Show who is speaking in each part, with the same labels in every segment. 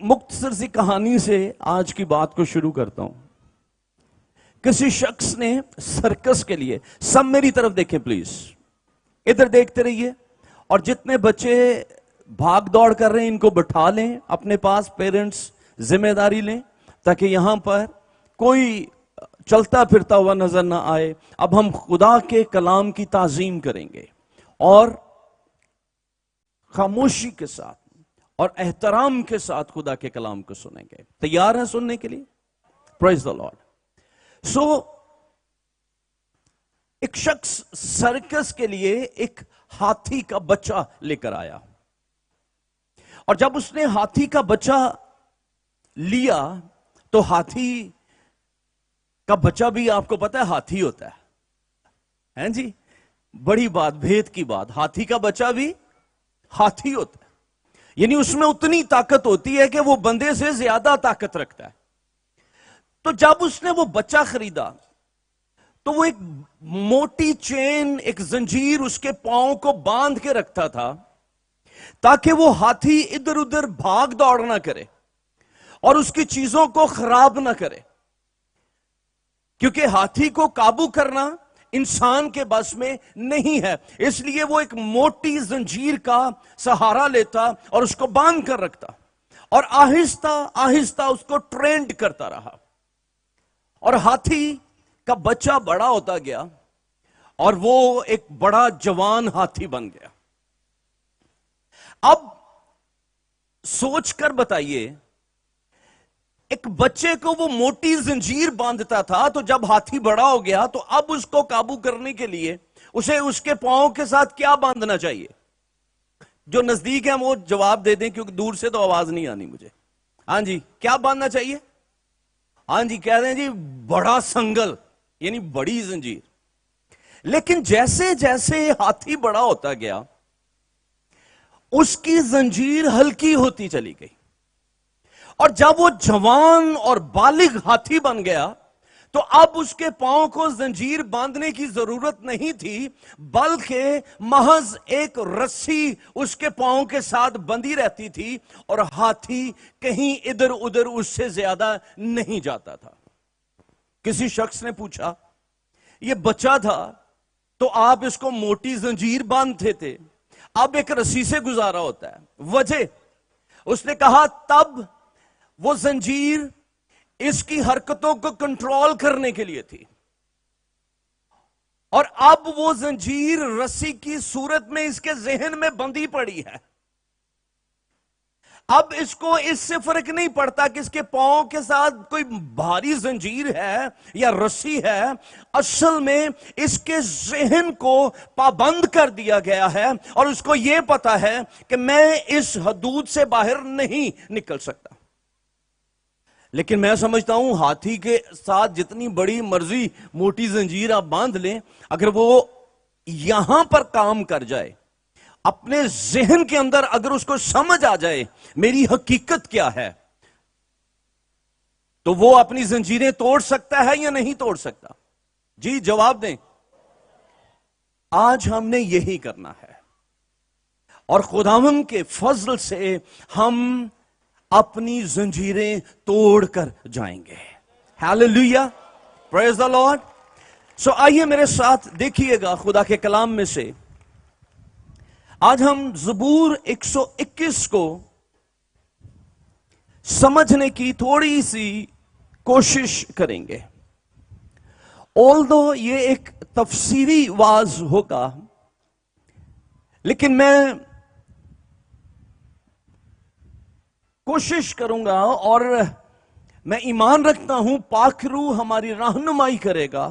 Speaker 1: مختصر سی کہانی سے آج کی بات کو شروع کرتا ہوں. کسی شخص نے سرکس کے لیے، سب میری طرف دیکھیں پلیز، ادھر دیکھتے رہیے، اور جتنے بچے بھاگ دوڑ کر رہے ہیں ان کو بٹھا لیں اپنے پاس، پیرنٹس ذمہ داری لیں تاکہ یہاں پر کوئی چلتا پھرتا ہوا نظر نہ آئے. اب ہم خدا کے کلام کی تعظیم کریں گے اور خاموشی کے ساتھ اور احترام کے ساتھ خدا کے کلام کو سنیں گے. تیار ہیں سننے کے لیے؟ پریز دی لارڈ. سو ایک شخص سرکس کے لیے ایک ہاتھی کا بچہ لے کر آیا، اور جب اس نے ہاتھی کا بچہ لیا تو ہاتھی کا بچہ بھی آپ کو پتا ہے ہاتھی ہوتا ہے جی، بڑی بات، بھید کی بات، ہاتھی کا بچہ بھی ہاتھی ہوتا ہے. یعنی اس میں اتنی طاقت ہوتی ہے کہ وہ بندے سے زیادہ طاقت رکھتا ہے. تو جب اس نے وہ بچہ خریدا تو وہ ایک موٹی چین، ایک زنجیر اس کے پاؤں کو باندھ کے رکھتا تھا تاکہ وہ ہاتھی ادھر ادھر بھاگ دوڑ نہ کرے اور اس کی چیزوں کو خراب نہ کرے، کیونکہ ہاتھی کو قابو کرنا انسان کے بس میں نہیں ہے. اس لیے وہ ایک موٹی زنجیر کا سہارا لیتا اور اس کو باندھ کر رکھتا اور آہستہ آہستہ اس کو ٹرینڈ کرتا رہا. اور ہاتھی کا بچہ بڑا ہوتا گیا اور وہ ایک بڑا جوان ہاتھی بن گیا. اب سوچ کر بتائیے، ایک بچے کو وہ موٹی زنجیر باندھتا تھا، تو جب ہاتھی بڑا ہو گیا تو اب اس کو قابو کرنے کے لیے اسے اس کے پاؤں کے ساتھ کیا باندھنا چاہیے؟ جو نزدیک ہیں وہ جواب دے دیں کیونکہ دور سے تو آواز نہیں آنی مجھے. ہاں جی، کیا باندھنا چاہیے؟ ہاں جی، کہہ دیں جی بڑا سنگل، یعنی بڑی زنجیر. لیکن جیسے جیسے ہاتھی بڑا ہوتا گیا اس کی زنجیر ہلکی ہوتی چلی گئی، اور جب وہ جوان اور بالغ ہاتھی بن گیا تو اب اس کے پاؤں کو زنجیر باندھنے کی ضرورت نہیں تھی، بلکہ محض ایک رسی اس کے پاؤں کے ساتھ بندھی رہتی تھی اور ہاتھی کہیں ادھر ادھر اس سے زیادہ نہیں جاتا تھا. کسی شخص نے پوچھا، یہ بچہ تھا تو آپ اس کو موٹی زنجیر باندھتے تھے، اب ایک رسی سے گزارا ہوتا ہے، وجہ؟ اس نے کہا تب وہ زنجیر اس کی حرکتوں کو کنٹرول کرنے کے لیے تھی، اور اب وہ زنجیر رسی کی صورت میں اس کے ذہن میں بندھی پڑی ہے. اب اس کو اس سے فرق نہیں پڑتا کہ اس کے پاؤں کے ساتھ کوئی بھاری زنجیر ہے یا رسی ہے، اصل میں اس کے ذہن کو پابند کر دیا گیا ہے اور اس کو یہ پتا ہے کہ میں اس حدود سے باہر نہیں نکل سکتا. لیکن میں سمجھتا ہوں ہاتھی کے ساتھ جتنی بڑی مرضی موٹی زنجیر آپ باندھ لیں، اگر وہ یہاں پر کام کر جائے، اپنے ذہن کے اندر اگر اس کو سمجھ آ جائے میری حقیقت کیا ہے، تو وہ اپنی زنجیریں توڑ سکتا ہے یا نہیں توڑ سکتا؟ جی جواب دیں. آج ہم نے یہی کرنا ہے اور خداوند کے فضل سے ہم اپنی زنجیریں توڑ کر جائیں گے. ہاللیلویا، پریز دی لارڈ. سو آئیے میرے ساتھ دیکھیے گا خدا کے کلام میں سے. آج ہم زبور 121 کو سمجھنے کی تھوڑی سی کوشش کریں گے. although یہ ایک تفسیری واز ہوگا، لیکن میں کوشش کروں گا اور میں ایمان رکھتا ہوں پاک روح ہماری رہنمائی کرے گا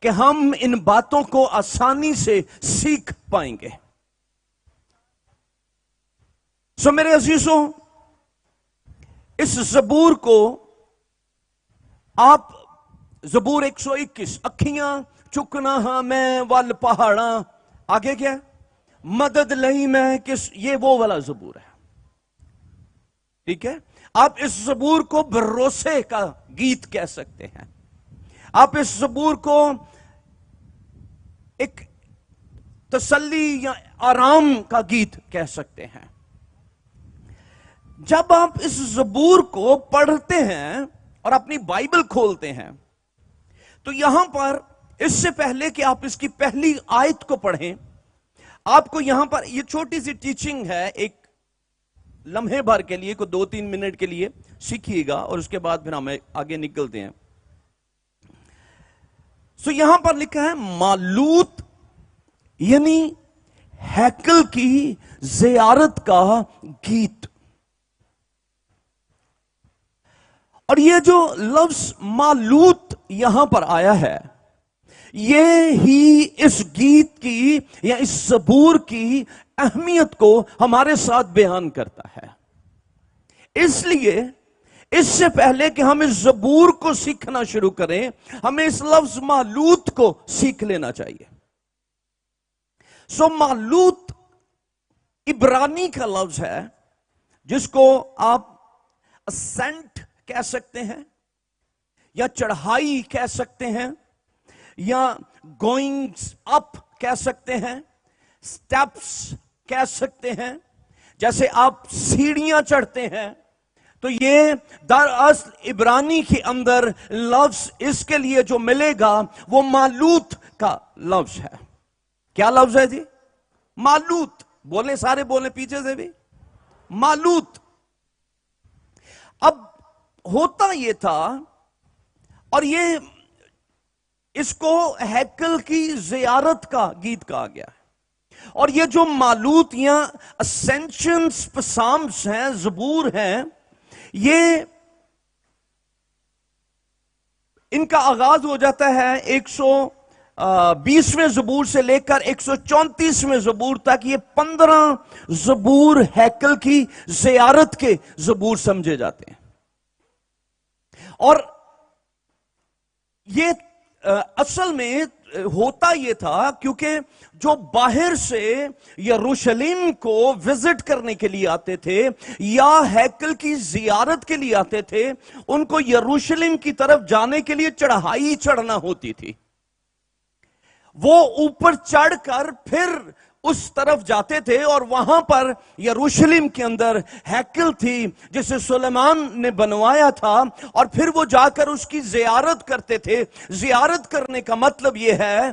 Speaker 1: کہ ہم ان باتوں کو آسانی سے سیکھ پائیں گے. سو میرے عزیزوں، اس زبور کو آپ زبور 121، اکھیاں چکنا ہاں میں وال پہاڑاں، آگے کیا مدد لئی میں کس، یہ وہ والا زبور ہے. ٹھیک ہے، آپ اس زبور کو بھروسے کا گیت کہہ سکتے ہیں. آپ اس زبور کو ایک تسلی یا آرام کا گیت کہہ سکتے ہیں. جب آپ اس زبور کو پڑھتے ہیں اور اپنی بائبل کھولتے ہیں تو یہاں پر اس سے پہلے کہ آپ اس کی پہلی آیت کو پڑھیں، آپ کو یہاں پر یہ چھوٹی سی ٹیچنگ ہے، ایک لمحے بھر کے لیے، کوئی 2-3 منٹ کے لیے سیکھیے گا اور اس کے بعد پھر ہم آگے نکلتے ہیں۔ یہاں پر لکھا ہے مالوت، یعنی ہیکل کی زیارت کا گیت۔ اور یہ جو لفظ مالوت یہاں پر آیا ہے، یہ ہی اس گیت کی یا اس زبور کی اہمیت کو ہمارے ساتھ بیان کرتا ہے۔ اس لیے اس سے پہلے کہ ہم اس زبور کو سیکھنا شروع کریں، ہمیں اس لفظ مالوت کو سیکھ لینا چاہیے۔ مالوت عبرانی کا لفظ ہے جس کو آپ اسینٹ کہہ سکتے ہیں، یا چڑھائی کہہ سکتے ہیں، یا گوئنگز اپ کہہ سکتے ہیں، سٹیپس کہہ سکتے ہیں۔ جیسے آپ سیڑھیاں چڑھتے ہیں تو یہ دراصل عبرانی کے اندر لفظ اس کے لیے جو ملے گا وہ مالوت کا لفظ ہے۔ کیا لفظ ہے جی؟ مالوت۔ بولے سارے، بولے پیچھے سے بھی، مالوت۔ اب ہوتا یہ تھا، اور یہ اس کو ہیکل کی زیارت کا گیت کہا گیا ہے، اور یہ جو مالوت یا اسینشنز پسامس ہیں، زبور ہیں، یہ ان کا آغاز ہو جاتا ہے 120ویں زبور سے لے کر 134ویں زبور تک۔ یہ 15 زبور ہیکل کی زیارت کے زبور سمجھے جاتے ہیں۔ اور یہ اصل میں ہوتا یہ تھا کیونکہ جو باہر سے یروشلم کو وزٹ کرنے کے لیے آتے تھے یا ہیکل کی زیارت کے لیے آتے تھے، ان کو یروشلم کی طرف جانے کے لیے چڑھائی چڑھنا ہوتی تھی۔ وہ اوپر چڑھ کر پھر اس طرف جاتے تھے، اور وہاں پر یروشلم کے اندر ہیکل تھی جسے سلیمان نے بنوایا تھا، اور پھر وہ جا کر اس کی زیارت کرتے تھے۔ زیارت کرنے کا مطلب یہ ہے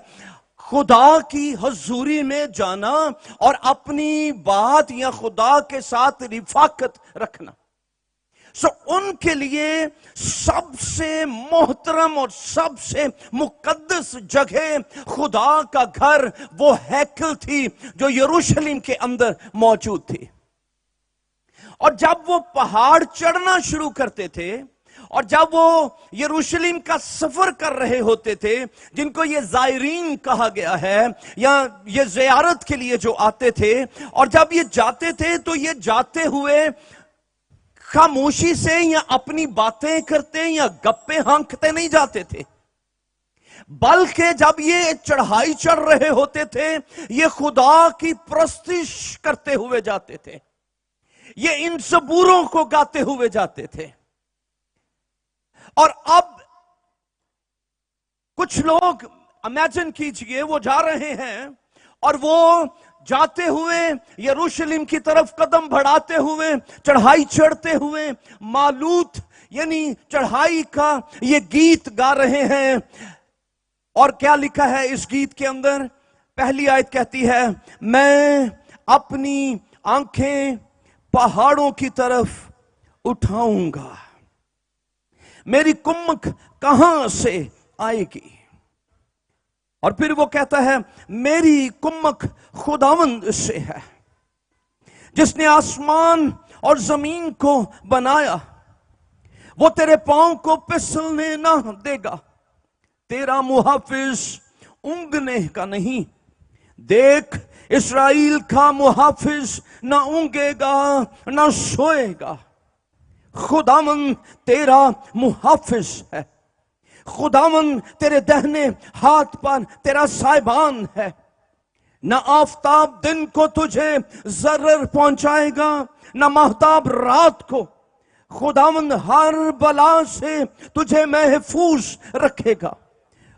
Speaker 1: خدا کی حضوری میں جانا اور اپنی بات یا خدا کے ساتھ رفاقت رکھنا۔ ان کے لیے سب سے محترم اور سب سے مقدس جگہ خدا کا گھر وہ ہیکل تھی جو یروشلم کے اندر موجود تھی۔ اور جب وہ پہاڑ چڑھنا شروع کرتے تھے، اور جب وہ یروشلم کا سفر کر رہے ہوتے تھے، جن کو یہ زائرین کہا گیا ہے، یا یہ زیارت کے لیے جو آتے تھے، اور جب یہ جاتے تھے تو یہ جاتے ہوئے خاموشی سے یا اپنی باتیں کرتے یا گپے ہانکتے نہیں جاتے تھے، بلکہ جب یہ چڑھائی چڑھ رہے ہوتے تھے یہ خدا کی پرستش کرتے ہوئے جاتے تھے، یہ ان زبوروں کو گاتے ہوئے جاتے تھے۔ اور اب کچھ لوگ امیجن کیجئے وہ جا رہے ہیں، اور وہ جاتے ہوئے یروشلم کی طرف قدم بڑھاتے ہوئے، چڑھائی چڑھتے ہوئے مالوت یعنی چڑھائی کا یہ گیت گا رہے ہیں۔ اور کیا لکھا ہے اس گیت کے اندر؟ پہلی آیت کہتی ہے، میں اپنی آنکھیں پہاڑوں کی طرف اٹھاؤں گا، میری کمک کہاں سے آئے گی؟ اور پھر وہ کہتا ہے، میری کمک خداوند سے ہے جس نے آسمان اور زمین کو بنایا، وہ تیرے پاؤں کو پھسلنے نہ دے گا، تیرا محافظ اونگنے کا نہیں، دیکھ اسرائیل کا محافظ نہ اونگے گا نہ سوئے گا، خداوند تیرا محافظ ہے، خداوند تیرے دہنے ہاتھ پر تیرا سائبان ہے، نہ آفتاب دن کو تجھے ضرر پہنچائے گا نہ مہتاب رات کو، خداوند ہر بلا سے تجھے محفوظ رکھے گا،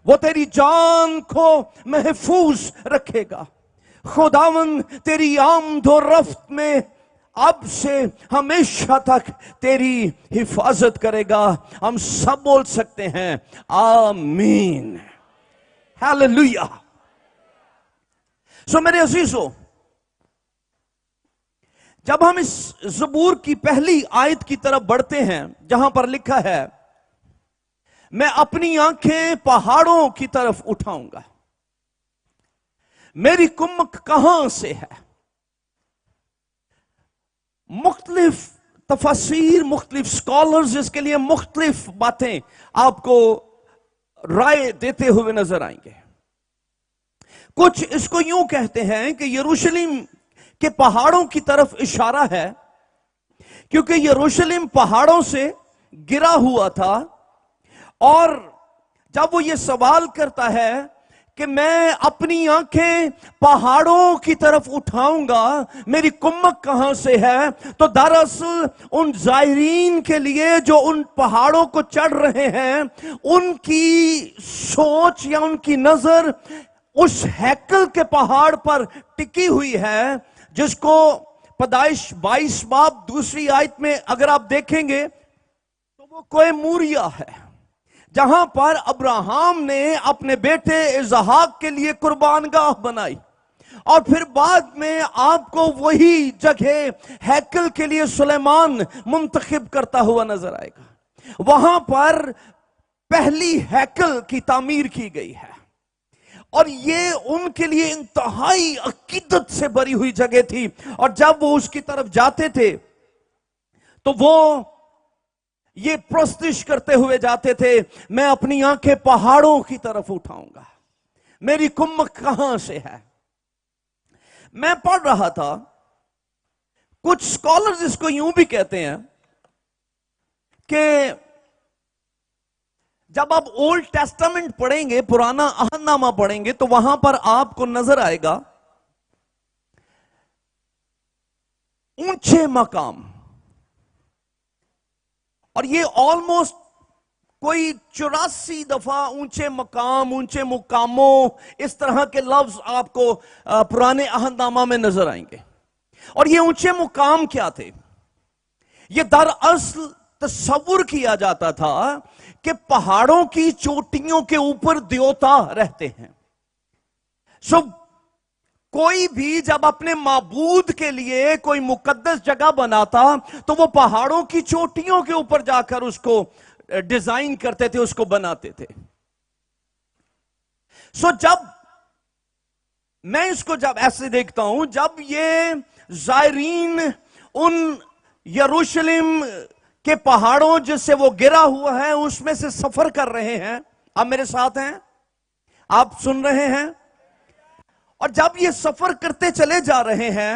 Speaker 1: وہ تیری جان کو محفوظ رکھے گا، خداوند تیری آمد و رفت میں اب سے ہمیشہ تک تیری حفاظت کرے گا. ہم سب بول سکتے ہیں آمین. ہیلیلویا. سو میرے عزیزو، جب ہم اس زبور کی پہلی آیت کی طرف بڑھتے ہیں جہاں پر لکھا ہے میں اپنی آنکھیں پہاڑوں کی طرف اٹھاؤں گا، میری کمک کہاں سے ہے؟ مختلف تفاسیر، مختلف سکالرز اس کے لیے مختلف باتیں آپ کو رائے دیتے ہوئے نظر آئیں گے. کچھ اس کو یوں کہتے ہیں کہ یروشلم کے پہاڑوں کی طرف اشارہ ہے، کیونکہ یروشلم پہاڑوں سے گرا ہوا تھا، اور جب وہ یہ سوال کرتا ہے کہ میں اپنی آنکھیں پہاڑوں کی طرف اٹھاؤں گا، میری کمک کہاں سے ہے، تو دراصل ان زائرین کے لیے جو ان پہاڑوں کو چڑھ رہے ہیں، ان کی سوچ یا ان کی نظر اس ہیکل کے پہاڑ پر ٹکی ہوئی ہے، جس کو پیدائش 22 باب 2 آیت میں اگر آپ دیکھیں گے تو وہ کوہ موریا ہے، جہاں پر ابراہم نے اپنے بیٹے اسحاق کے لیے قربان گاہ بنائی، اور پھر بعد میں آپ کو وہی جگہ ہیکل کے لیے سلیمان منتخب کرتا ہوا نظر آئے گا. وہاں پر پہلی ہیکل کی تعمیر کی گئی ہے، اور یہ ان کے لیے انتہائی عقیدت سے بری ہوئی جگہ تھی، اور جب وہ اس کی طرف جاتے تھے تو وہ یہ پرستش کرتے ہوئے جاتے تھے میں اپنی آنکھیں پہاڑوں کی طرف اٹھاؤں گا، میری کمک کہاں سے ہے. میں پڑھ رہا تھا، کچھ سکالرز اس کو یوں بھی کہتے ہیں کہ جب آپ اولڈ ٹیسٹامنٹ پڑھیں گے، پرانا عہد نامہ پڑھیں گے، تو وہاں پر آپ کو نظر آئے گا اونچے مقام، اور یہ آلموسٹ کوئی 84 دفعہ اونچے مقام، اونچے مقاموں، اس طرح کے لفظ آپ کو پرانے عہد نامہ میں نظر آئیں گے. اور یہ اونچے مقام کیا تھے؟ یہ دراصل تصور کیا جاتا تھا کہ پہاڑوں کی چوٹیوں کے اوپر دیوتا رہتے ہیں. کوئی بھی جب اپنے معبود کے لیے کوئی مقدس جگہ بناتا تو وہ پہاڑوں کی چوٹیوں کے اوپر جا کر اس کو ڈیزائن کرتے تھے، اس کو بناتے تھے. جب میں اس کو جب ایسے دیکھتا ہوں، جب یہ زائرین ان یروشلم کے پہاڑوں جس سے وہ گرا ہوا ہے اس میں سے سفر کر رہے ہیں، آپ میرے ساتھ ہیں، آپ سن رہے ہیں، اور جب یہ سفر کرتے چلے جا رہے ہیں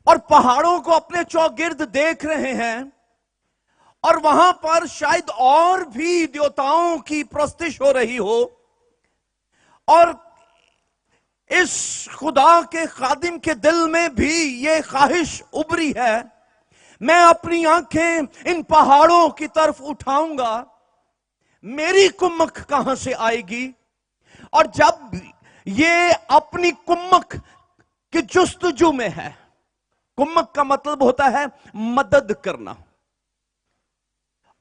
Speaker 1: اور پہاڑوں کو اپنے چوگرد دیکھ رہے ہیں، اور وہاں پر شاید اور بھی دیوتاؤں کی پرستش ہو رہی ہو، اور اس خدا کے خادم کے دل میں بھی یہ خواہش ابری ہے میں اپنی آنکھیں ان پہاڑوں کی طرف اٹھاؤں گا، میری کمک کہاں سے آئے گی. اور جب یہ اپنی کمک کی جستجو میں ہے، کمک کا مطلب ہوتا ہے مدد کرنا،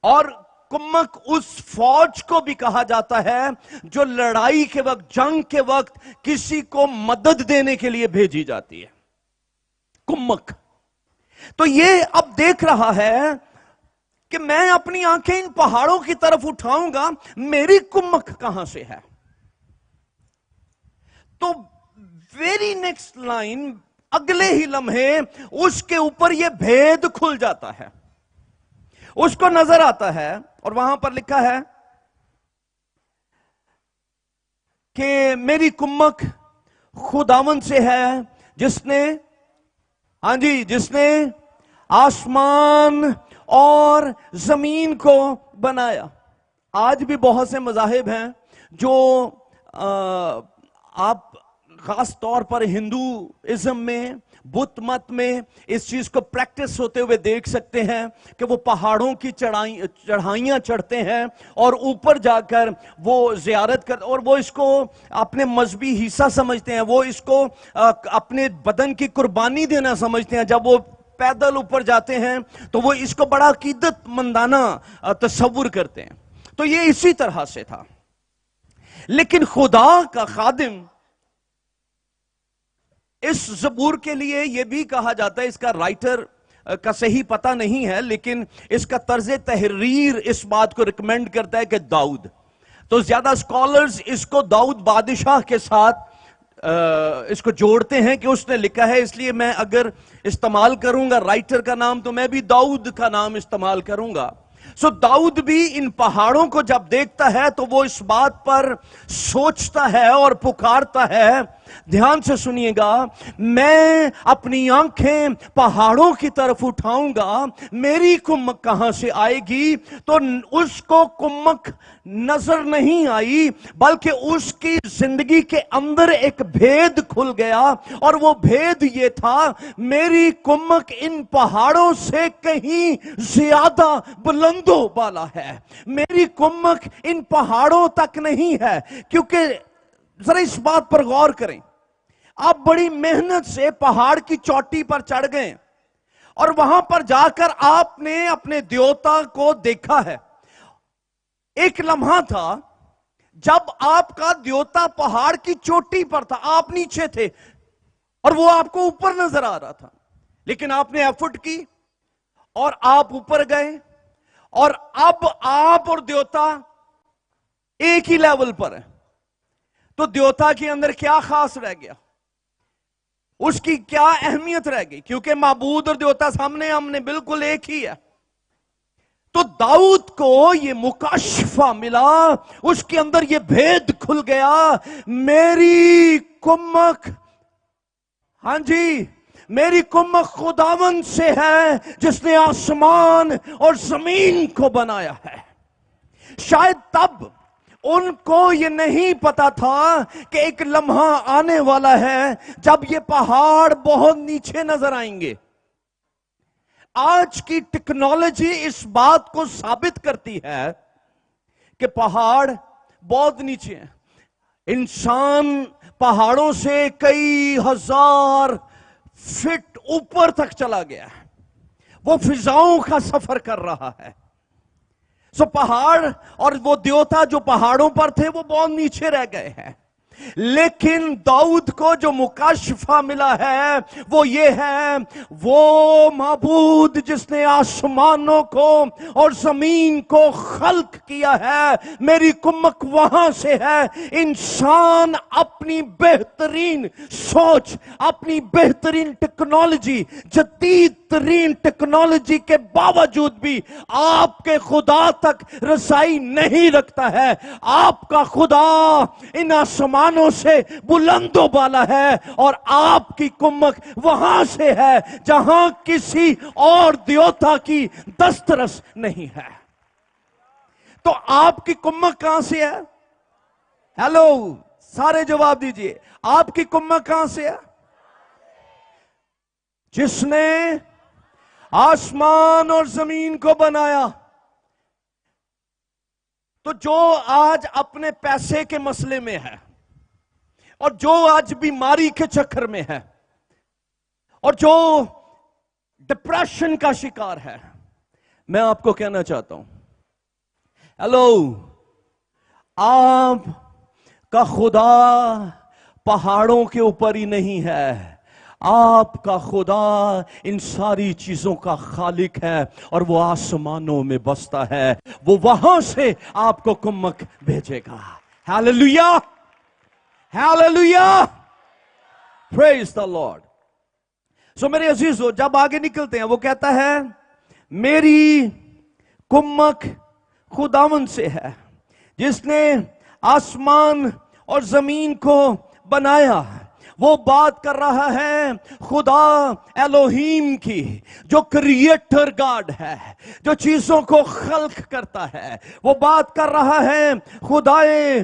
Speaker 1: اور کمک اس فوج کو بھی کہا جاتا ہے جو لڑائی کے وقت، جنگ کے وقت کسی کو مدد دینے کے لیے بھیجی جاتی ہے، کمک. تو یہ اب دیکھ رہا ہے کہ میں اپنی آنکھیں ان پہاڑوں کی طرف اٹھاؤں گا، میری کمک کہاں سے ہے. تو ویری نیکسٹ لائن، اگلے ہی لمحے اس کے اوپر یہ بھید کھل جاتا ہے، اس کو نظر آتا ہے، اور وہاں پر لکھا ہے کہ میری کمک خداوند سے ہے جس نے آسمان اور زمین کو بنایا. آج بھی بہت سے مذاہب ہیں جو آپ خاص طور پر ہندوازم میں، بت مت میں اس چیز کو پریکٹس ہوتے ہوئے دیکھ سکتے ہیں کہ وہ پہاڑوں کی چڑھائیاں چڑھتے ہیں اور اوپر جا کر وہ زیارت کرتے، اور وہ اس کو اپنے مذہبی حصہ سمجھتے ہیں، وہ اس کو اپنے بدن کی قربانی دینا سمجھتے ہیں. جب وہ پیدل اوپر جاتے ہیں تو وہ اس کو بڑا عقیدت مندانہ تصور کرتے ہیں. تو یہ اسی طرح سے تھا. لیکن خدا کا خادم، اس زبور کے لیے یہ بھی کہا جاتا ہے، اس کا رائٹر کا صحیح پتہ نہیں ہے، لیکن اس کا طرز تحریر اس بات کو ریکمینڈ کرتا ہے کہ داؤد. تو زیادہ سکولرز اس کو داؤد بادشاہ کے ساتھ اس کو جوڑتے ہیں کہ اس نے لکھا ہے، اس لیے میں اگر استعمال کروں گا رائٹر کا نام تو میں بھی داؤد کا نام استعمال کروں گا. سو داؤد بھی ان پہاڑوں کو جب دیکھتا ہے تو وہ اس بات پر سوچتا ہے اور پکارتا ہے. دھیان سے سنیے گا، میں اپنی آنکھیں پہاڑوں کی طرف اٹھاؤں گا، میری کمک کہاں سے آئے گی؟ تو اس کو کمک نظر نہیں آئی، بلکہ اس کی زندگی کے اندر ایک بھید کھل گیا، اور وہ بھید یہ تھا، میری کمک ان پہاڑوں سے کہیں زیادہ بلند و بالا ہے. میری کمک ان پہاڑوں تک نہیں ہے. کیونکہ ذرا اس بات پر غور کریں، آپ بڑی محنت سے پہاڑ کی چوٹی پر چڑھ گئے اور وہاں پر جا کر آپ نے اپنے دیوتا کو دیکھا ہے. ایک لمحہ تھا جب آپ کا دیوتا پہاڑ کی چوٹی پر تھا، آپ نیچے تھے اور وہ آپ کو اوپر نظر آ رہا تھا. لیکن آپ نے ایفرٹ کی اور آپ اوپر گئے، اور اب آپ اور دیوتا ایک ہی لیول پر ہیں. تو دیوتا کے اندر کیا خاص رہ گیا؟ اس کی کیا اہمیت رہ گئی؟ کیونکہ معبود اور دیوتا سامنے ہم نے بالکل ایک ہی ہے. تو داؤد کو یہ مکاشفہ ملا، اس کے اندر یہ بھید کھل گیا، میری کمک، ہاں جی، میری کمک خداوند سے ہے جس نے آسمان اور زمین کو بنایا ہے. شاید تب ان کو یہ نہیں پتا تھا کہ ایک لمحہ آنے والا ہے جب یہ پہاڑ بہت نیچے نظر آئیں گے. آج کی ٹیکنالوجی اس بات کو ثابت کرتی ہے کہ پہاڑ بہت نیچے ہیں. انسان پہاڑوں سے کئی ہزار فٹ اوپر تک چلا گیا ہے، وہ فضاؤں کا سفر کر رہا ہے. سو پہاڑ اور وہ دیوتا جو پہاڑوں پر تھے وہ بہت نیچے رہ گئے ہیں. لیکن داؤد کو جو مکاشفہ ملا ہے وہ یہ ہے، وہ معبود جس نے آسمانوں کو اور زمین کو خلق کیا ہے، میری کمک وہاں سے ہے. انسان اپنی بہترین سوچ، اپنی بہترین ٹیکنالوجی، جدید ترین ٹیکنالوجی کے باوجود بھی آپ کے خدا تک رسائی نہیں رکھتا ہے. آپ کا خدا ان آسمانوں سے بلند و بالا ہے، اور آپ کی کمک وہاں سے ہے جہاں کسی اور دیوتا کی دسترس نہیں ہے. تو آپ کی کمک کہاں سے ہے؟ ہیلو، سارے جواب دیجئے. آپ کی کمک کہاں سے ہے؟ جس نے آسمان اور زمین کو بنایا. تو جو آج اپنے پیسے کے مسئلے میں ہے، اور جو آج بیماری کے چکر میں ہے، اور جو ڈپریشن کا شکار ہے، میں آپ کو کہنا چاہتا ہوں، ہیلو، آپ کا خدا پہاڑوں کے اوپر ہی نہیں ہے، آپ کا خدا ان ساری چیزوں کا خالق ہے، اور وہ آسمانوں میں بستا ہے. وہ وہاں سے آپ کو کمک بھیجے گا. ہیلیلویا، ہیلیلویا، پریز دی لارڈ. سو میرے عزیزو، جب آگے نکلتے ہیں وہ کہتا ہے میری کمک خداوند سے ہے جس نے آسمان اور زمین کو بنایا. وہ بات کر رہا ہے خدا الوہیم کی، جو کریٹر گاڈ ہے، جو چیزوں کو خلق کرتا ہے. وہ بات کر رہا ہے خدائے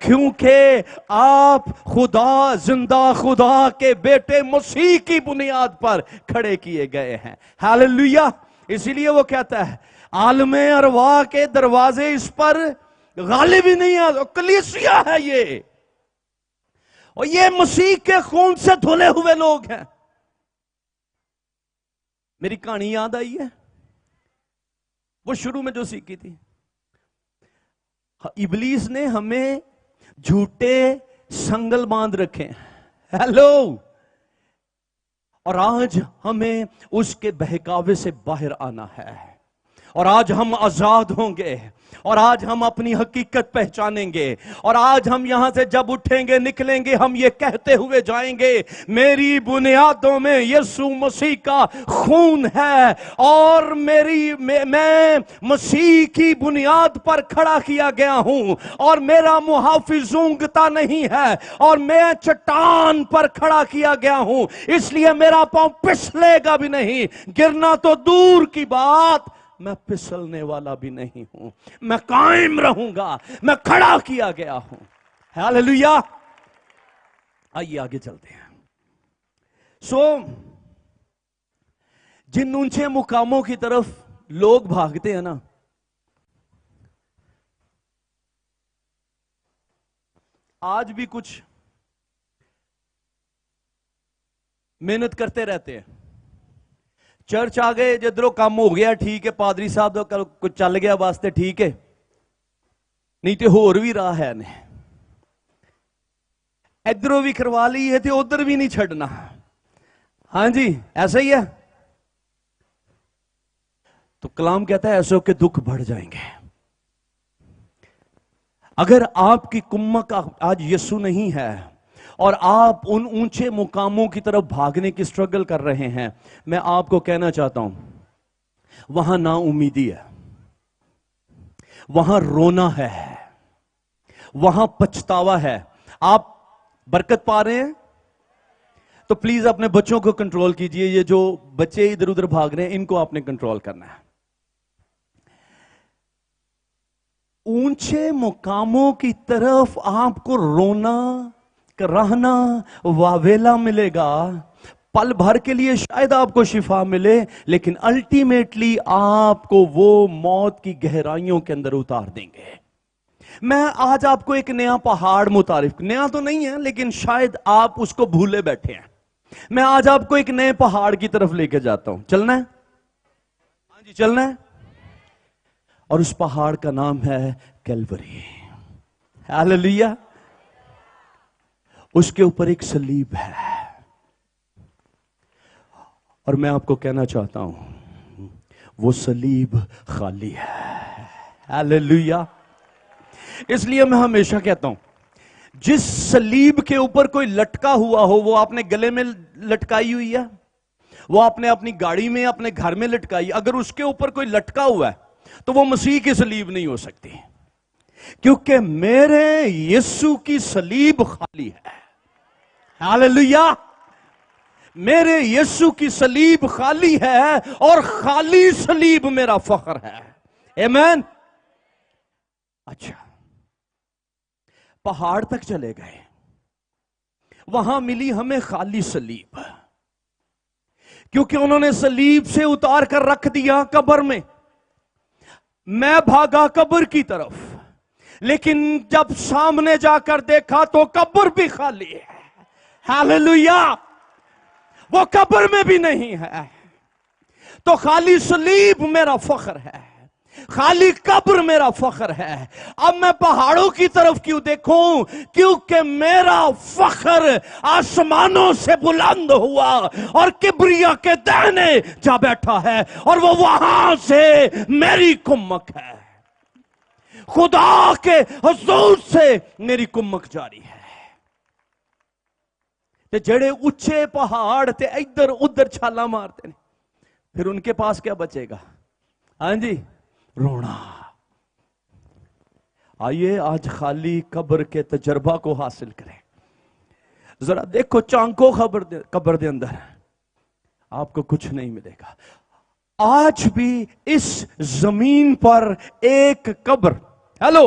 Speaker 1: کیونکہ آپ خدا، زندہ خدا کے بیٹے مسیح کی بنیاد پر کھڑے کیے گئے ہیں. ہاللویا. اسی لیے وہ کہتا ہے عالم ارواح کے دروازے اس پر غالب ہی نہیں ہے. کلیسیا ہے یہ، اور یہ مسیح کے خون سے دھلے ہوئے لوگ ہیں. میری کہانی یاد آئی ہے وہ شروع میں جو سیکھی تھی. ابلیس نے ہمیں جھوٹے سنگل باندھ رکھے ہیں. ہیلو. اور آج ہمیں اس کے بہکاوے سے باہر آنا ہے، اور آج ہم آزاد ہوں گے، اور آج ہم اپنی حقیقت پہچانیں گے، اور آج ہم یہاں سے جب اٹھیں گے نکلیں گے ہم یہ کہتے ہوئے جائیں گے میری بنیادوں میں یسوع مسیح کا خون ہے، اور میں مسیح کی بنیاد پر کھڑا کیا گیا ہوں، اور میرا محافظ اونگتا نہیں ہے، اور میں چٹان پر کھڑا کیا گیا ہوں، اس لیے میرا پاؤں پھسلے گا بھی نہیں، گرنا تو دور کی بات میں پھسلنے والا بھی نہیں ہوں، میں قائم رہوں گا، میں کھڑا کیا گیا ہوں. ہاللویا. آئیے آگے چلتے ہیں. جن اونچے مقاموں کی طرف لوگ بھاگتے ہیں نا، آج بھی کچھ محنت کرتے رہتے ہیں. چرچ آ گئے جدھروں کام ہو گیا ٹھیک ہے، پادری صاحب کچھ چل گیا واسطے ٹھیک ہے، نہیں تو ہور بھی راہ ہے نے، ادھروں بھی کروا لی ہے تو ادھر بھی نہیں چھڑنا. ہاں جی ایسا ہی ہے. تو کلام کہتا ہے ایسے ہو کہ دکھ بڑھ جائیں گے. اگر آپ کی کمک آج یسوع نہیں ہے اور آپ ان اونچے مقاموں کی طرف بھاگنے کی سٹرگل کر رہے ہیں، میں آپ کو کہنا چاہتا ہوں وہاں نا امیدی ہے، وہاں رونا ہے، وہاں پچھتاوا ہے. آپ برکت پا رہے ہیں تو پلیز اپنے بچوں کو کنٹرول کیجئے. یہ جو بچے ادھر ادھر بھاگ رہے ہیں ان کو آپ نے کنٹرول کرنا ہے. اونچے مقاموں کی طرف آپ کو رونا، رہنا، واویلا ملے گا. پل بھر کے لیے شاید آپ کو شفا ملے، لیکن الٹیمیٹلی آپ کو وہ موت کی گہرائیوں کے اندر اتار دیں گے. میں آج آپ کو ایک نیا پہاڑ متعارف، نیا تو نہیں ہے لیکن شاید آپ اس کو بھولے بیٹھے ہیں. میں آج آپ کو ایک نئے پہاڑ کی طرف لے کے جاتا ہوں. چلنا ہے؟ ہاں جی چلنا ہے. اور اس پہاڑ کا نام ہے کیلوری. ہاللویا. اس کے اوپر ایک صلیب ہے، اور میں آپ کو کہنا چاہتا ہوں وہ صلیب خالی ہے. ہاللویا. اس لیے میں ہمیشہ کہتا ہوں جس صلیب کے اوپر کوئی لٹکا ہوا ہو وہ آپ نے گلے میں لٹکائی ہوئی ہے، وہ آپ نے اپنی گاڑی میں اپنے گھر میں لٹکائی، اگر اس کے اوپر کوئی لٹکا ہوا ہے تو وہ مسیح کی صلیب نہیں ہو سکتی، کیونکہ میرے یسوع کی صلیب خالی ہے. ہاللویا. میرے یسوع کی صلیب خالی ہے، اور خالی صلیب میرا فخر ہے. آمین. اچھا پہاڑ تک چلے گئے، وہاں ملی ہمیں خالی صلیب، کیونکہ انہوں نے صلیب سے اتار کر رکھ دیا قبر میں. میں بھاگا قبر کی طرف، لیکن جب سامنے جا کر دیکھا تو قبر بھی خالی ہے. ہاللویا. وہ قبر میں بھی نہیں ہے. تو خالی صلیب میرا فخر ہے، خالی قبر میرا فخر ہے. اب میں پہاڑوں کی طرف کیوں دیکھوں؟ کیونکہ میرا فخر آسمانوں سے بلند ہوا اور کبریا کے دہنے جا بیٹھا ہے، اور وہ وہاں سے میری کمک ہے. خدا کے حضور سے میری کمک جاری ہے. تے جڑے اچھے پہاڑ تے ادھر ادھر چھالا مارتے ہیں، پھر ان کے پاس کیا بچے گا؟ ہاں جی رونا. آئیے آج خالی قبر کے تجربہ کو حاصل کریں. ذرا دیکھو چانکو قبر دے اندر آپ کو کچھ نہیں ملے گا. آج بھی اس زمین پر ایک قبر، ہیلو،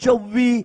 Speaker 1: 24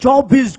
Speaker 1: 24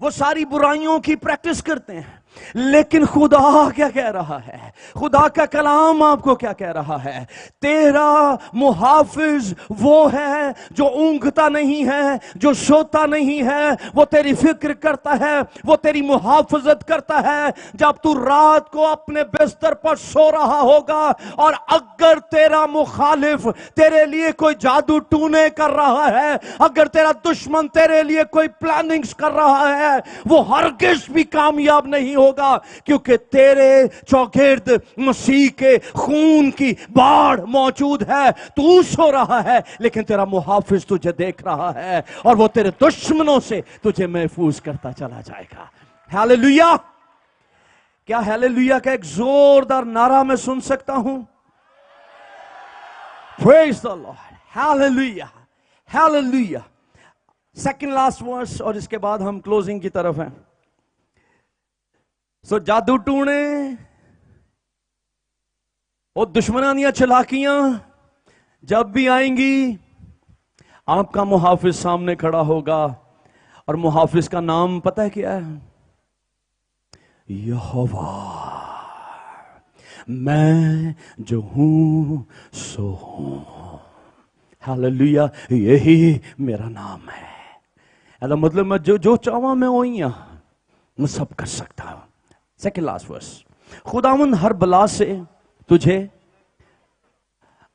Speaker 1: وہ ساری برائیوں کی پریکٹس کرتے ہیں، لیکن خدا کیا کہہ رہا ہے؟ خدا کا کلام آپ کو کیا کہہ رہا ہے؟ تیرا محافظ وہ ہے جو اونگتا نہیں ہے، جو سوتا نہیں ہے، وہ تیری فکر کرتا ہے، وہ تیری محافظت کرتا ہے جب تو رات کو اپنے بستر پر سو رہا ہوگا، اور اگر تیرا مخالف تیرے لیے کوئی جادو ٹونے کر رہا ہے، اگر تیرا دشمن تیرے لیے کوئی پلاننگز کر رہا ہے، وہ ہرگز بھی کامیاب نہیں ہوگا، کیونکہ تیرے چوگرد مسیح کے خون کی باڑ موجود ہے۔ تو سو رہا ہے لیکن تیرا محافظ تجھے دیکھ رہا ہے، اور وہ تیرے دشمنوں سے تجھے محفوظ کرتا چلا جائے گا۔ ہیلیلویا! کیا ہیلیلویا کا ایک زوردار نعرہ میں سن سکتا ہوں؟ Praise the Lord! Hallelujah! Hallelujah! Second last verse, اور اس کے بعد ہم کلوزنگ کی طرف ہیں۔ سو جادو ٹونے اور دشمنانیاں چلاکیاں جب بھی آئیں گی، آپ کا محافظ سامنے کھڑا ہوگا، اور محافظ کا نام پتہ ہے کیا ہے؟ یہوہ، میں جو ہوں سو ہوں۔ ہاللیلویا! یہی میرا نام ہے۔ ایسا مطلب میں جو چاہواں میں ہوئی ہوں، میں سب کر سکتا ہوں۔ سیکنڈ لاسٹ ورس، خداوند ہر بلا سے تجھے،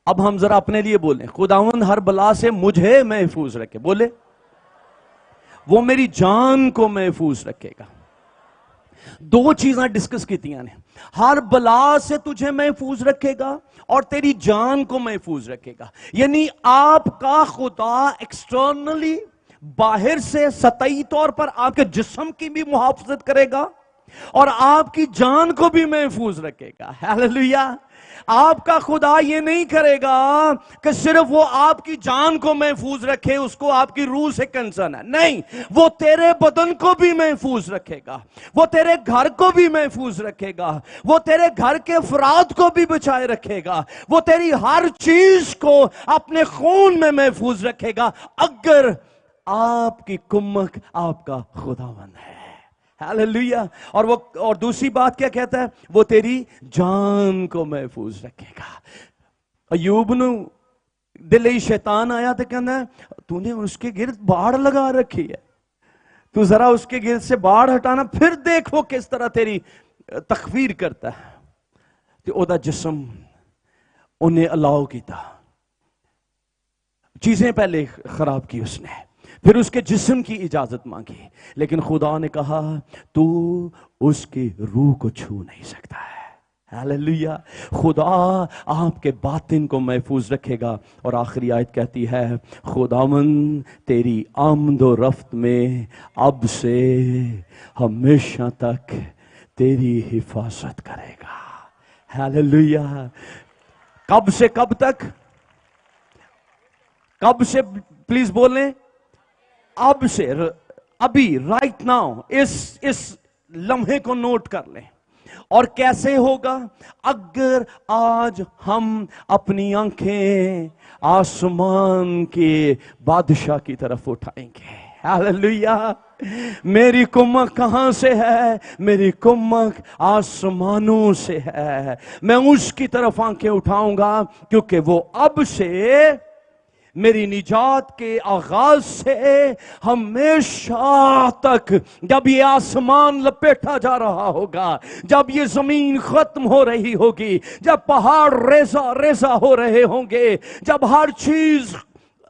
Speaker 1: اب ہم ذرا اپنے لیے بولیں، خداوند ہر بلا سے مجھے محفوظ رکھے، بولے، وہ میری جان کو محفوظ رکھے گا۔ دو چیزیں ڈسکس کیتیاں نے، ہر بلا سے تجھے محفوظ رکھے گا اور تیری جان کو محفوظ رکھے گا۔ یعنی آپ کا خدا ایکسٹرنلی، باہر سے سطحی طور پر آپ کے جسم کی بھی محافظت کرے گا اور آپ کی جان کو بھی محفوظ رکھے گا۔ ہیلیلویا! آپ کا خدا یہ نہیں کرے گا کہ صرف وہ آپ کی جان کو محفوظ رکھے، اس کو آپ کی روح سے کنسرن ہے، نہیں، وہ تیرے بدن کو بھی محفوظ رکھے گا، وہ تیرے گھر کو بھی محفوظ رکھے گا، وہ تیرے گھر کے افراد کو بھی بچائے رکھے گا، وہ تیری ہر چیز کو اپنے خون میں محفوظ رکھے گا، اگر آپ کی کمک آپ کا خداوند ہے۔ ہاللیلویا! اور دوسری بات کیا کہتا ہے؟ وہ تیری جان کو محفوظ رکھے گا۔ ایوب نو دل شیطان آیا تو کہنا ہے تو نے اس کے گرد باڑ لگا رکھی ہے، تو ذرا اس کے گرد سے باڑ ہٹانا، پھر دیکھ وہ کس طرح تیری تکفیر کرتا ہے۔ تو او دا جسم انہیں الاؤ کیتا، چیزیں پہلے خراب کی اس نے، پھر اس کے جسم کی اجازت مانگی، لیکن خدا نے کہا تو اس کی روح کو چھو نہیں سکتا ہے۔ ہاللیلویا! خدا آپ کے باطن کو محفوظ رکھے گا۔ اور آخری آیت کہتی ہے، خداوند تیری آمد و رفت میں اب سے ہمیشہ تک تیری حفاظت کرے گا۔ ہاللیلویا! کب سے کب تک؟ کب سے؟ پلیز بولیں، اب سے، ابھی، رائٹ ناؤ، اس لمحے کو نوٹ کر لیں۔ اور کیسے ہوگا؟ اگر آج ہم اپنی آنکھیں آسمان کے بادشاہ کی طرف اٹھائیں گے۔ ہاللیلویا! میری کمک کہاں سے ہے؟ میری کمک آسمانوں سے ہے۔ میں اس کی طرف آنکھیں اٹھاؤں گا کیونکہ وہ اب سے میری نجات کے آغاز سے ہمیشہ تک، جب یہ آسمان لپیٹا جا رہا ہوگا، جب یہ زمین ختم ہو رہی ہوگی، جب پہاڑ ریزہ ریزہ ہو رہے ہوں گے، جب ہر چیز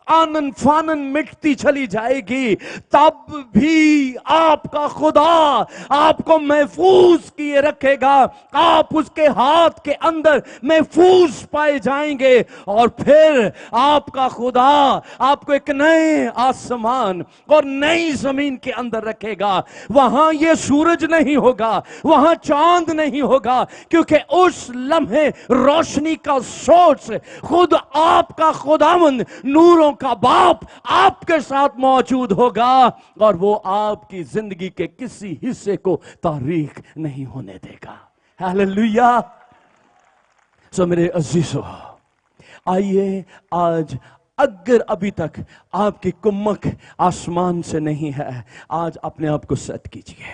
Speaker 1: آنن فانن مٹتی چلی جائے گی، تب بھی آپ کا خدا آپ کو محفوظ کیے رکھے گا، آپ اس کے ہاتھ کے اندر محفوظ پائے جائیں گے، اور پھر آپ کا خدا آپ کو ایک نئے آسمان اور نئی زمین کے اندر رکھے گا۔ وہاں یہ سورج نہیں ہوگا، وہاں چاند نہیں ہوگا، کیونکہ اس لمحے روشنی کا سورس خود آپ کا خداوند نوروں کا باپ آپ کے ساتھ موجود ہوگا، اور وہ آپ کی زندگی کے کسی حصے کو تاریک نہیں ہونے دے گا۔ ہاللیلویا! سو میرے عزیزو، آئیے آج اگر ابھی تک آپ کی کمک آسمان سے نہیں ہے، آج اپنے آپ کو سیٹ کیجئے۔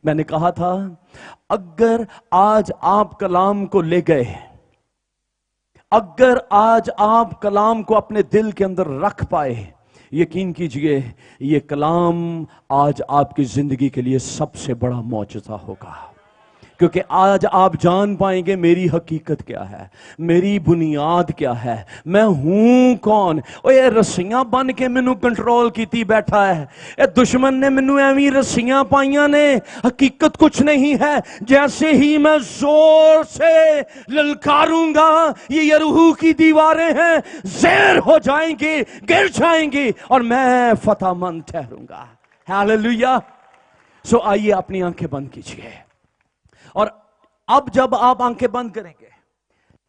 Speaker 1: میں نے کہا تھا اگر آج آپ کلام کو لے گئے، اگر آج آپ کلام کو اپنے دل کے اندر رکھ پائے، یقین کیجئے یہ کلام آج آپ کی زندگی کے لیے سب سے بڑا معجزہ ہوگا، کیونکہ آج آپ جان پائیں گے میری حقیقت کیا ہے، میری بنیاد کیا ہے، میں ہوں کون۔ یہ رسیاں بن کے مینوں کنٹرول کیتی بیٹھا ہے، اے دشمن نے مینوں ایویں رسیاں پائیاں نے، حقیقت کچھ نہیں ہے۔ جیسے ہی میں زور سے للکاروں گا، یہ یریحو کی دیواریں ہیں، زیر ہو جائیں گی، گر جائیں گی، اور میں فتح مند ٹھہروں گا۔ ہاللویہ۔ سو آئیے اپنی آنکھیں بند کیجئے، اور اب جب آپ آنکھیں بند کریں گے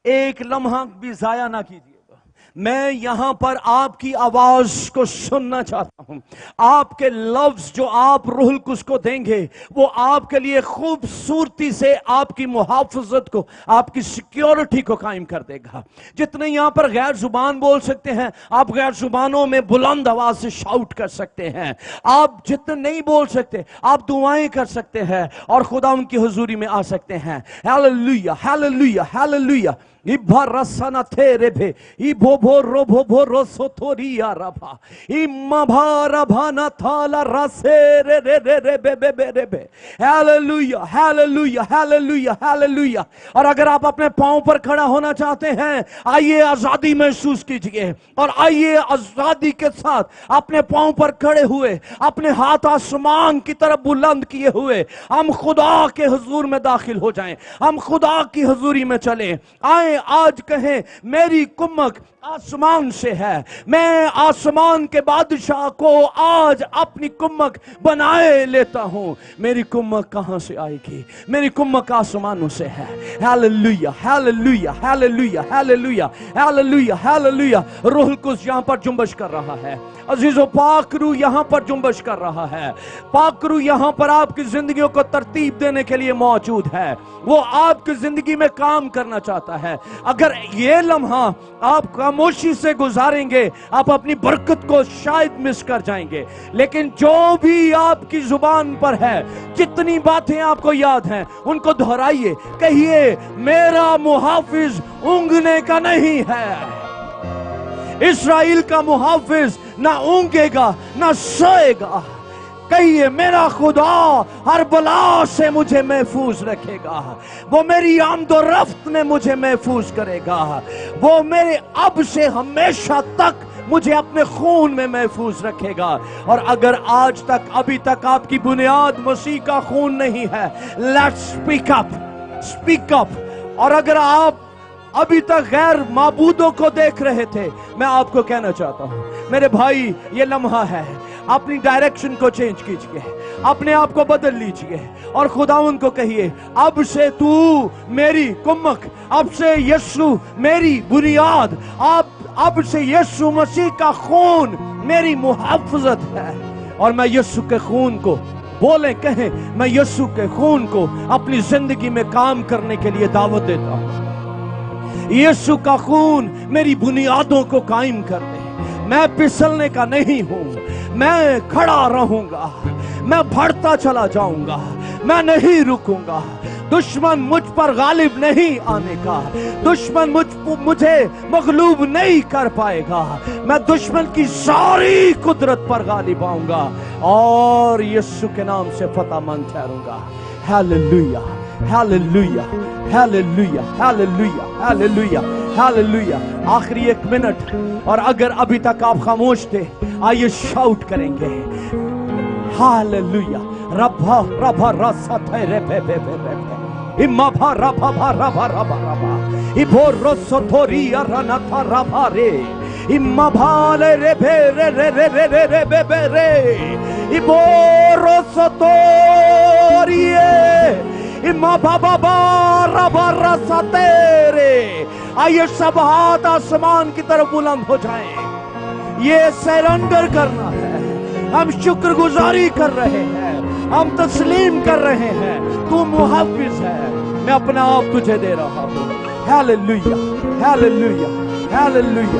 Speaker 1: ایک لمحہ بھی ضائع نہ کیجیے گا۔ میں یہاں پر آپ کی آواز کو سننا چاہتا ہوں۔ آپ کے لفظ جو آپ روح القدس کو دیں گے وہ آپ کے لیے خوبصورتی سے آپ کی محافظت کو، آپ کی سیکیورٹی کو قائم کر دے گا۔ جتنے یہاں پر غیر زبان بول سکتے ہیں، آپ غیر زبانوں میں بلند آواز سے شاؤٹ کر سکتے ہیں۔ آپ جتنے نہیں بول سکتے آپ دعائیں کر سکتے ہیں اور خدا ان کی حضوری میں آ سکتے ہیں۔ Hallelujah hallelujah hallelujah. ایبھا رسنا تھیرے بھے ایبھو بھو رو بھو بھو رو سو تھوریا ربھا ایما بھا ربھا نا تھالا رسے رے رے رے رے بے بے بے رے بے۔ Hallelujah hallelujah hallelujah hallelujah. اور اگر آپ اپنے پاؤں پر کھڑا ہونا چاہتے ہیں، آئیے آزادی محسوس کیجئے، اور آئیے آزادی کے ساتھ اپنے پاؤں پر کھڑے ہوئے، اپنے ہاتھ آسمان کی طرف بلند کیے ہوئے ہم خدا کے حضور میں داخل ہو جائیں، ہم خدا کی حضوری میں چلیں۔ آئیں آج کہیں میری کمک آسمان سے ہے، میں آسمان کے بادشاہ کو آج اپنی کمک بنائے لیتا ہوں۔ میری کمک کہاں سے آئے گی؟ میری کمک آسمانوں سے ہے۔ Hallelujah hallelujah hallelujah hallelujah hallelujah hallelujah. روح القدس یہاں پر جنبش کر رہا ہے، عزیزو پاک روح یہاں پر جنبش کر رہا ہے۔ پاک روح یہاں پر آپ کی زندگیوں کو ترتیب دینے کے لیے موجود ہے، وہ آپ کی زندگی میں کام کرنا چاہتا ہے۔ اگر یہ لمحہ آپ خاموشی سے گزاریں گے آپ اپنی برکت کو شاید مس کر جائیں گے، لیکن جو بھی آپ کی زبان پر ہے، جتنی باتیں آپ کو یاد ہیں ان کو دہرائیے، کہیے میرا محافظ اونگنے کا نہیں ہے۔ اسرائیل کا محافظ نہ اونگے گا نہ سوئے گا۔ کہیے میرا خدا ہر بلا سے مجھے محفوظ رکھے گا، وہ میری آمد و رفت میں مجھے محفوظ کرے گا، وہ میرے اب سے ہمیشہ تک مجھے اپنے خون میں محفوظ رکھے گا۔ اور اگر آج تک ابھی تک آپ کی بنیاد مسیح کا خون نہیں ہے، لیٹس سپیک اپ۔ اور اگر آپ ابھی تک غیر معبودوں کو دیکھ رہے تھے، میں آپ کو کہنا چاہتا ہوں میرے بھائی، یہ لمحہ ہے، اپنی ڈائریکشن کو چینج کیجئے، اپنے آپ کو بدل لیجئے، اور خداوند کو کہیے اب سے تو میری کمک، اب سے یسوع میری بنیاد، اب سے یسوع مسیح کا خون میری محافظت ہے، اور میں یسوع کے خون کو بولیں کہیں میں یسوع کے خون کو اپنی زندگی میں کام کرنے کے لیے دعوت دیتا ہوں۔ یسوع کا خون میری بنیادوں کو قائم کر دے، میں پھسلنے کا نہیں ہوں، میں کھڑا رہوں گا، میں بڑھتا چلا جاؤں گا، میں نہیں رکوں گا۔ دشمن مجھ پر غالب نہیں آنے کا، دشمن مجھے مغلوب نہیں کر پائے گا، میں دشمن کی ساری قدرت پر غالب آؤں گا اور یسوع کے نام سے فتح مند ٹھہروں گا۔ Hallelujah hallelujah hallelujah hallelujah hallelujah hallelujah. آخری 1 منٹ، اور اگر ابھی تک آپ خاموش تھے آئیے شاؤٹ کریں گے ہاللویہ۔ ربھا ربھا رسا تھے بے بے بے بے اما بھا ربھا بھا ربھا ربھا ربھا ایبھو رسو تھوری رنا تھا ربھا رے اما بھا لے رے بے رے رے رے رے رے رے بے بے رے ایبھو رسو توری اما بابا بارا بارا سا تیرے۔ آئیے سب ہاتھ آسمان کی طرف بلند ہو جائیں، یہ سرنڈر کرنا ہے، ہم شکر گزاری کر رہے ہیں، ہم تسلیم کر رہے ہیں، تو محافظ ہے، میں اپنا آپ تجھے دے رہا ہوں۔ Hallelujah hallelujah hallelujah.